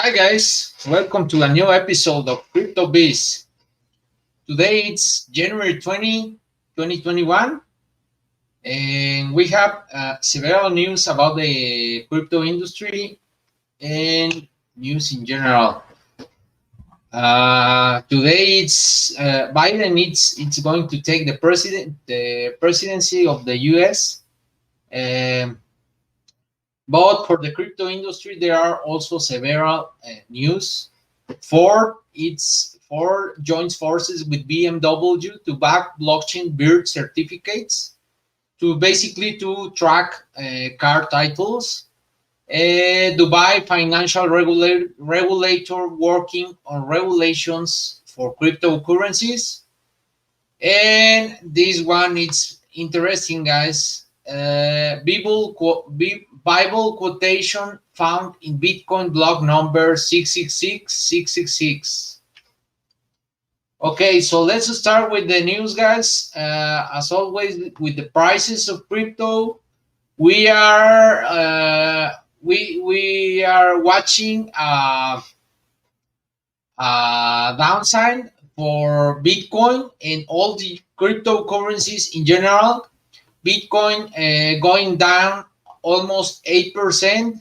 Hi guys, welcome to a new episode of Crypto Biz. Today it's January 2021, and we have several news about the crypto industry and news in general. Today it's Biden. It's going to take the presidency of the U.S. Um, but for the crypto industry, there are also several news. Ford joins forces with BMW to back blockchain bird certificates to track car titles. Dubai financial regulator working on regulations for cryptocurrencies. And this one is interesting, guys. Bible quotation found in Bitcoin block number 666666. Okay, so let's start with the news, guys. As always, with the prices of crypto, we are watching downside for Bitcoin and all the cryptocurrencies in general. Bitcoin going down almost 8%,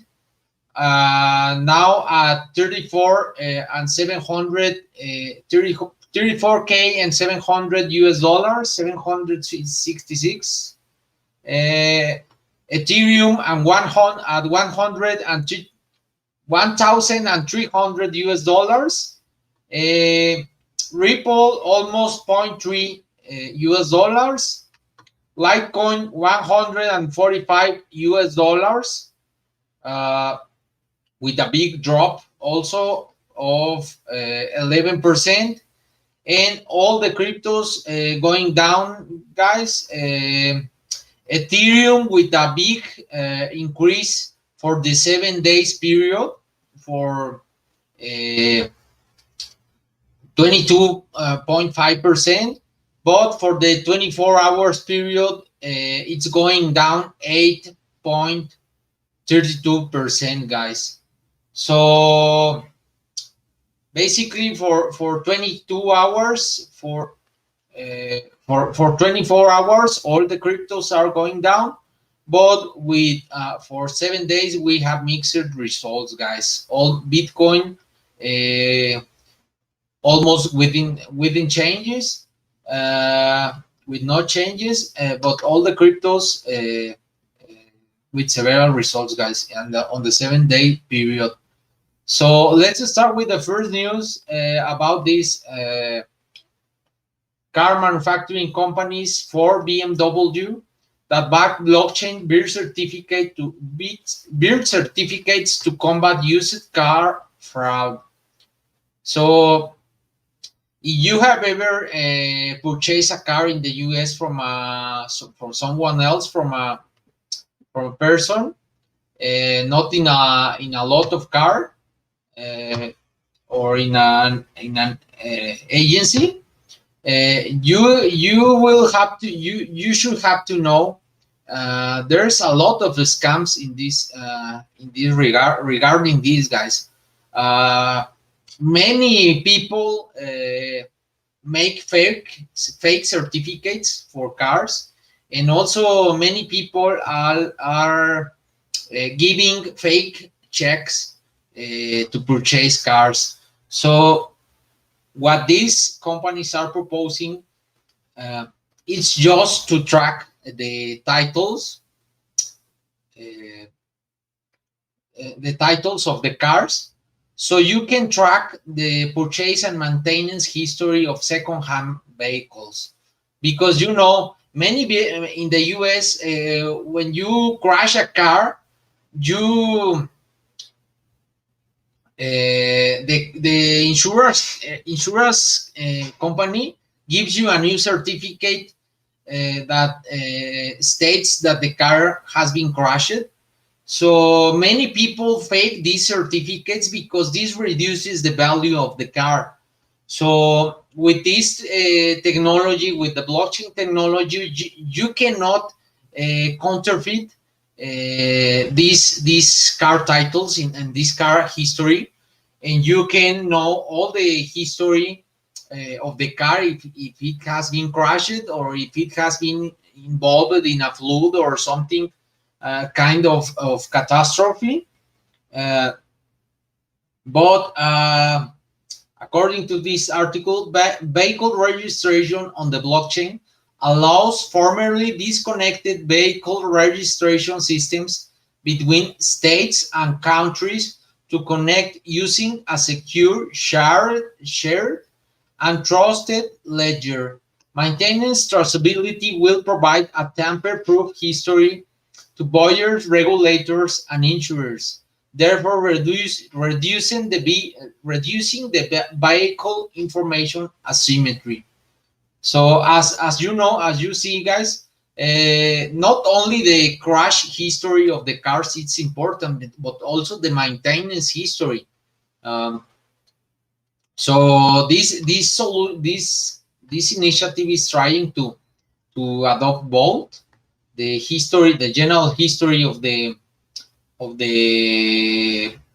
now at 34K and 700 US dollars, 766. Ethereum and 100 at 100 and 1,300 US dollars. Ripple almost zero point 0.3 US dollars. Litecoin 145 US dollars, with a big drop also of 11%, and all the cryptos going down, guys. Ethereum with a big increase for the 7 days period for 22.5%. But for the 24 hours period, it's going down 8.32%, guys. So basically, for 22 hours, for 24 hours, all the cryptos are going down. But with for 7 days, we have mixed results, guys. All Bitcoin almost within changes. With no changes, but all the cryptos with several results, guys, and on the 7 day period. So let's start with the first news about this car manufacturing companies for BMW that back blockchain bird certificates to combat used car fraud. So if you have ever purchased a car in the US from someone else, from a person, not in a lot of car, or in an agency, you should have to know there's a lot of scams in this regard regarding these guys. Many people make fake certificates for cars, and also many people are giving fake checks to purchase cars. So what these companies are proposing, it's just to track the titles of the cars, so you can track the purchase and maintenance history of second-hand vehicles. Because many in the US, when you crash a car, you the insurance company gives you a new certificate that states that the car has been crashed. So many people fake these certificates because this reduces the value of the car. So with this technology, with the blockchain technology, you cannot counterfeit these car titles and this car history, and you can know all the history of the car, if it has been crashed or if it has been involved in a flood or something kind of catastrophe. Uh, but according to this article, vehicle registration on the blockchain allows formerly disconnected vehicle registration systems between states and countries to connect using a secure, shared and trusted ledger. Maintenance traceability will provide a tamper-proof history to buyers, regulators, and insurers, therefore reducing the vehicle information asymmetry. So as you know, as you see, guys, not only the crash history of the cars it's important, but also the maintenance history. Um, so this initiative is trying to adopt both the history, the general history of the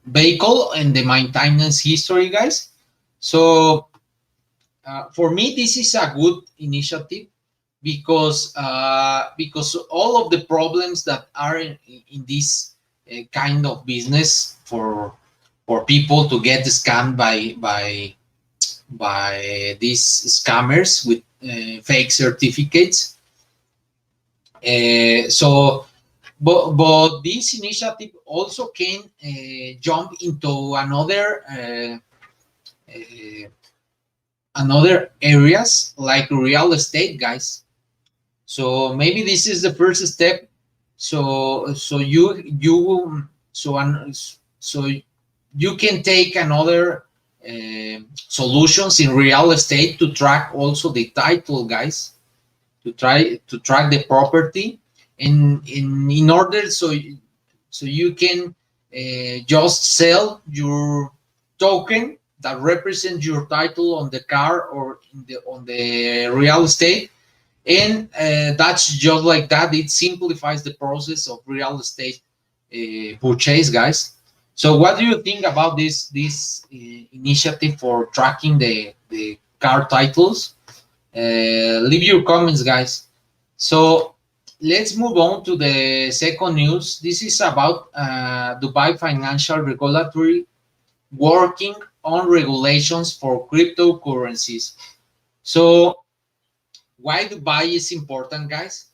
vehicle and the maintenance history, guys. So for me, this is a good initiative because all of the problems that are in this kind of business for people to get scammed by these scammers with fake certificates. But this initiative also can jump into another areas like real estate, guys. So maybe this is the first step. So you can take another solutions in real estate to track also the title, guys, to try to track the property in order so you can just sell your token that represents your title on the car or on the real estate, and that's just like that. It simplifies the process of real estate purchase, guys. So what do you think about this initiative for tracking the car titles? Leave your comments, guys. So let's move on to the second news. This is about Dubai Financial Regulatory working on regulations for cryptocurrencies. So why Dubai is important, guys?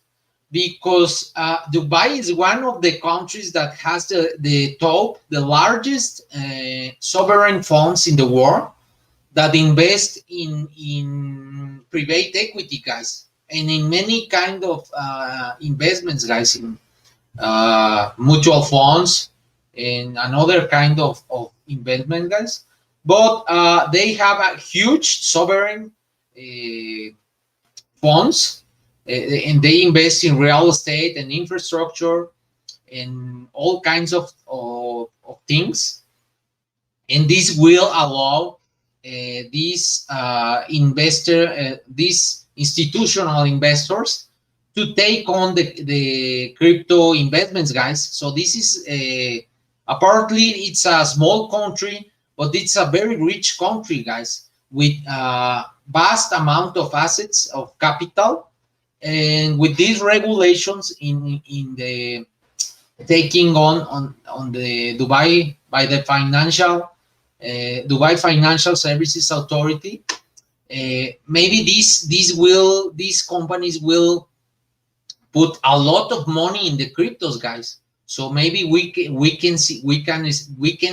Because Dubai is one of the countries that has the largest sovereign funds in the world that invest in private equity, guys, and in many kind of investments, guys, in mutual funds and another kind of investment, guys. But they have a huge sovereign funds, and they invest in real estate and infrastructure and all kinds of things. And this will allow these institutional investors to take on the crypto investments, guys. So this is apparently it's a small country, but it's a very rich country, guys, with vast amount of assets of capital, and with these regulations in the taking on the Dubai by the Dubai Financial Services Authority. Maybe these companies will put a lot of money in the cryptos, guys. So maybe we can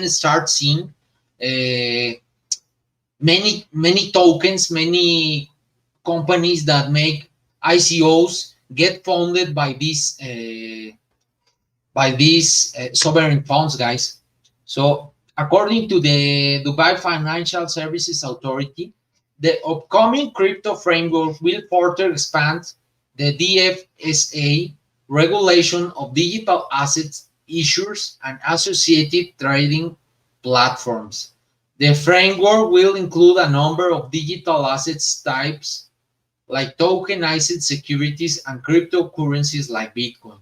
start seeing many tokens, many companies that make ICOs get funded by these sovereign funds, guys. So according to the Dubai Financial Services Authority, the upcoming crypto framework will further expand the DFSA regulation of digital assets issuers and associated trading platforms. The framework will include a number of digital assets types like tokenized securities and cryptocurrencies like Bitcoin.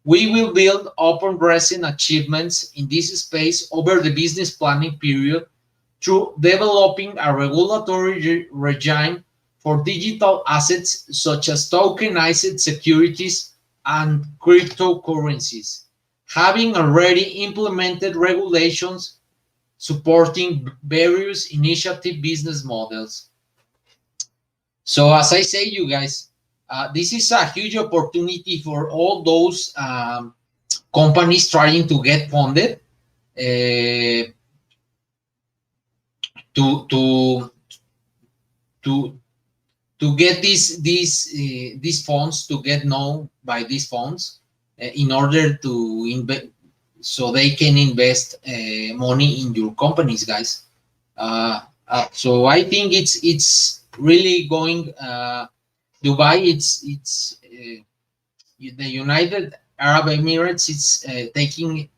We will build upon recent achievements in this space over the business planning period through developing a regulatory regime for digital assets such as tokenized securities and cryptocurrencies, having already implemented regulations supporting various initiative business models. So, as I say, you guys, this is a huge opportunity for all those companies trying to get funded uh, to to to to get these funds, to get known by these funds in order to invest, so they can invest money in your companies, guys. So I think it's really going. Dubai, it's the United Arab Emirates. It's taking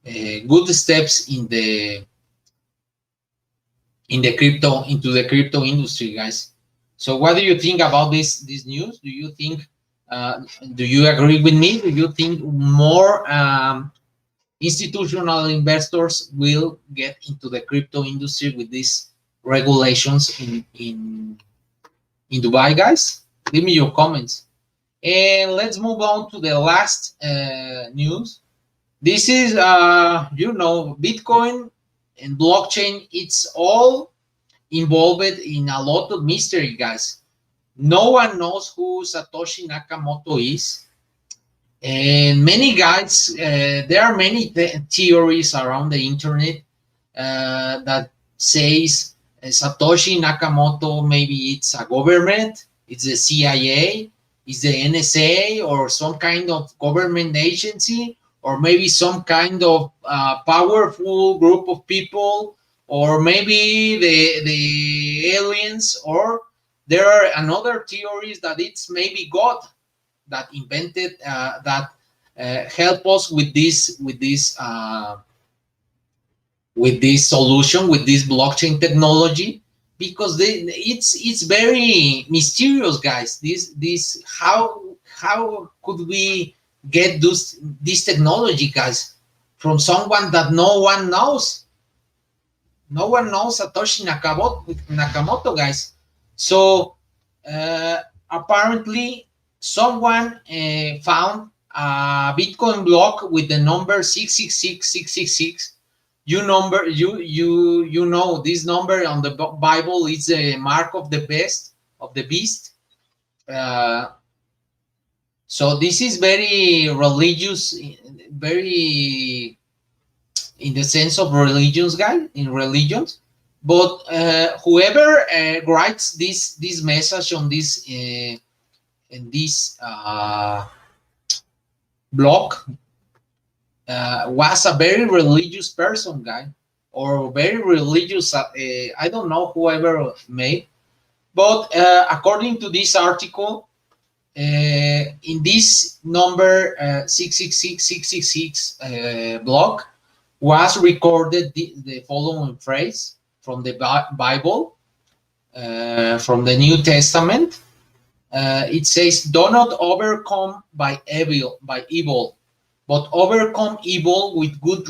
good steps in the crypto into the crypto industry, guys. So what do you think about this news? Do you think do you agree with me? Do you think more institutional investors will get into the crypto industry with these regulations in Dubai, guys? Leave me your comments. And let's move on to the last news. This is, Bitcoin and blockchain. It's all involved in a lot of mystery, guys. No one knows who Satoshi Nakamoto is. And many guys, there are many theories around the internet that says Satoshi Nakamoto, maybe it's a government, it's the CIA, it's the NSA, or some kind of government agency, or maybe some kind of powerful group of people, or maybe the aliens, or there are another theories that it's maybe God that invented that help us with this solution, with this blockchain technology, because it's very mysterious, guys. This how could we get this technology, guys, from someone that no one knows? No one knows Satoshi Nakamoto, guys. So apparently someone found a Bitcoin block with the number 666666. You know this number on the Bible is the mark of the beast. Uh, so this is very religious, very in the sense of religions, guys, in religions. But whoever writes this message on this in this blog was a very religious person, guy, or very religious. I don't know whoever made, but according to this article, in this number 666666 blog was recorded the following phrase from the Bible, from the New Testament. It says, "Do not overcome by evil, but overcome evil with good."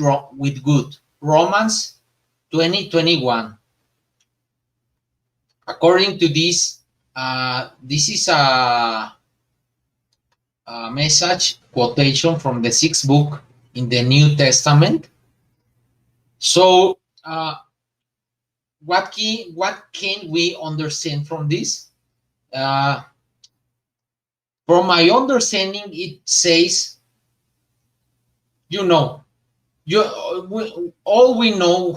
Romans 20:21. According to this, this is a message quotation from the sixth book in the New Testament. So, what can we understand from this? From my understanding, it says, all we know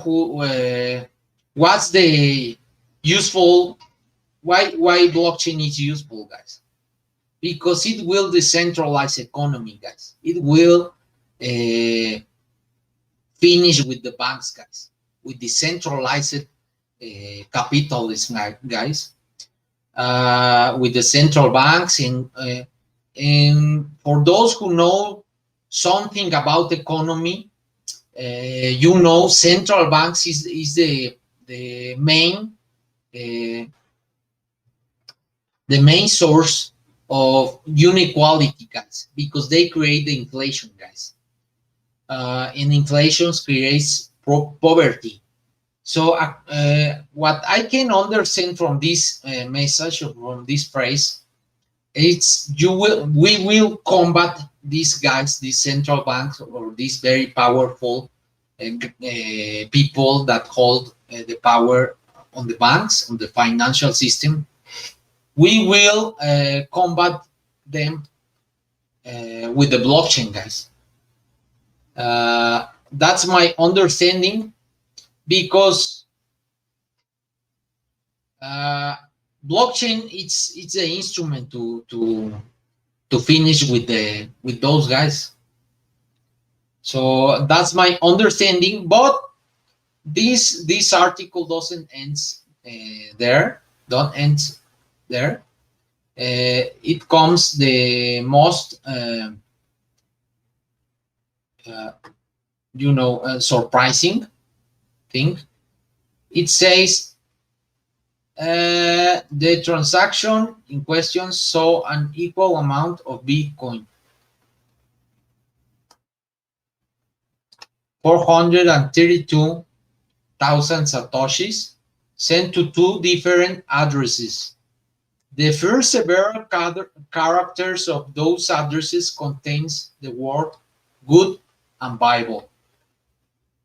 what's the useful, why blockchain is useful, guys, because it will decentralize economy, guys. It will finish with the banks, guys, with decentralized capitalism, guys, with the central banks. And for those who know something about economy, central banks is the main source of inequality, guys, because they create the inflation, guys. And inflation creates poverty. So what I can understand from this message or from this phrase, it's we will combat these guys, these central banks, or these very powerful people that hold the power on the banks, on the financial system. We will combat them with the blockchain, guys. That's my understanding, because uh, blockchain it's an instrument to finish with those guys. So that's my understanding. But this article doesn't end there. Don't end there. It comes the most uh, surprising thing. It says the transaction in question saw an equal amount of Bitcoin, 432,000 satoshis, sent to two different addresses. The first several characters of those addresses contains the word good and Bible.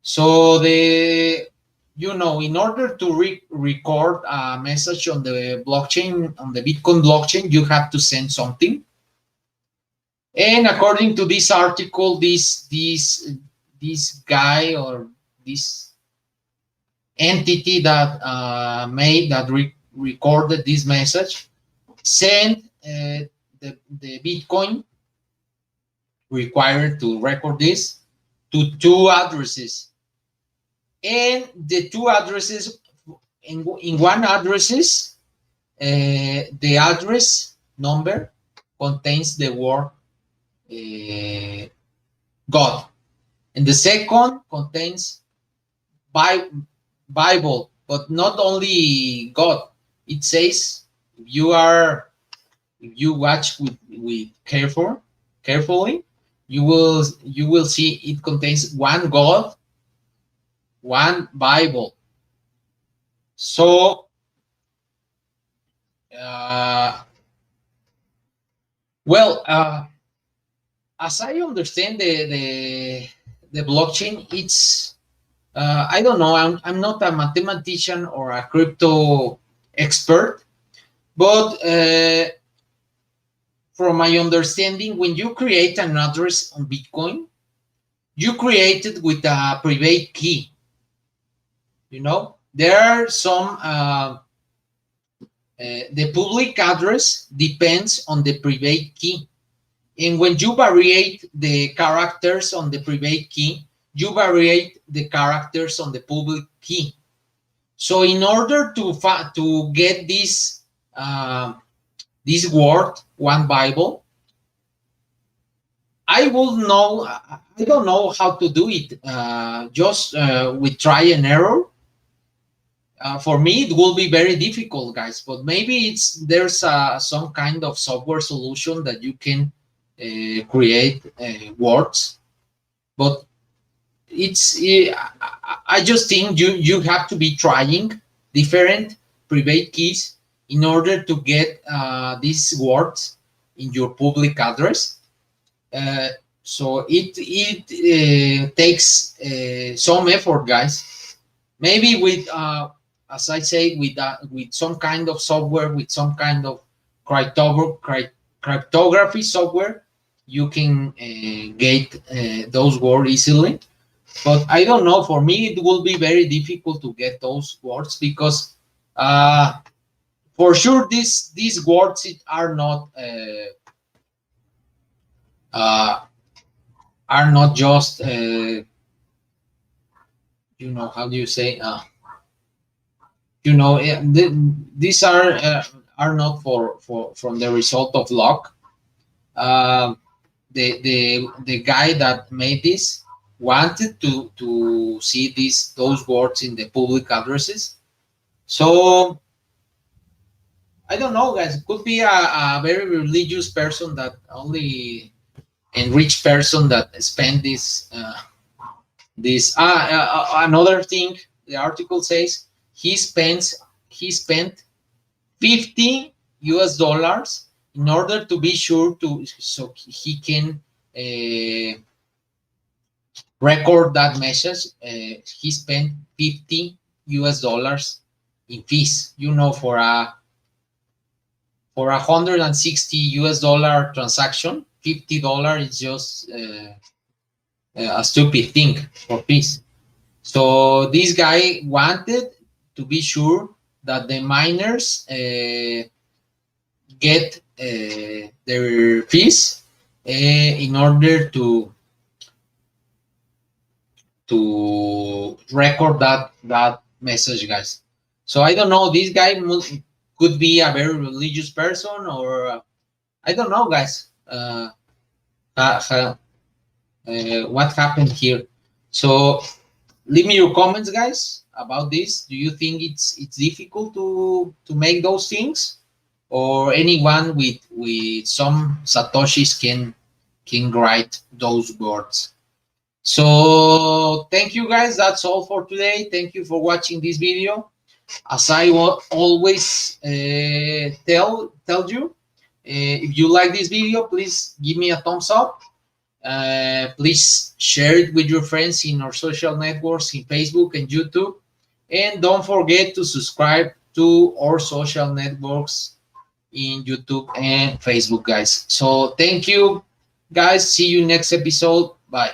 So in order to record a message on the blockchain, on the Bitcoin blockchain, you have to send something. And according to this article, this guy, or this entity that recorded this message, sent the Bitcoin required to record this to two addresses. And the two addresses, in one addresses, the address number contains the word God, and the second contains Bible, but not only God. It says, if you watch with carefully, you will see it contains one God, one Bible. So as I understand the blockchain, it's I don't know. I'm not a mathematician or a crypto expert, but from my understanding, when you create an address on Bitcoin, you create it with a private key. There are some the public address depends on the private key, and when you variate the characters on the private key, you variate the characters on the public key. So in order to get this word, one Bible, I don't know how to do it. Just with try and error. For me, it will be very difficult, guys. But maybe there's some kind of software solution that you can create words. But I just think you have to be trying different private keys in order to get these words in your public address. So it takes some effort, guys. Maybe with as I say, with some kind of software, with some kind of cryptography software, you can get those words easily. But I don't know. For me, it will be very difficult to get those words, because for sure these words are not just how do you say these are not for from the result of luck. The guy that made this wanted to see those words in the public addresses. So I don't know, guys. It could be a very religious person, that only enriched person that spend this. Another thing, the article says he spent 50 US dollars in order to be sure to, so he can record that message. He spent 50 US dollars in fees. For 160 US dollar transaction, $50 is just a stupid thing for fees. So this guy wanted to be sure that the miners get their fees in order to record that message, guys. So I don't know. This guy could be a very religious person, or I don't know, guys. What happened here? So leave me your comments, guys, about this. Do you think it's difficult to make those things, or anyone with some satoshis can write those words? So thank you, guys. That's all for today. Thank you for watching this video. As I always tell you, if you like this video, please give me a thumbs up. Please share it with your friends in our social networks in Facebook and YouTube. And don't forget to subscribe to our social networks in YouTube and Facebook, guys. So thank you, guys. See you next episode. Bye.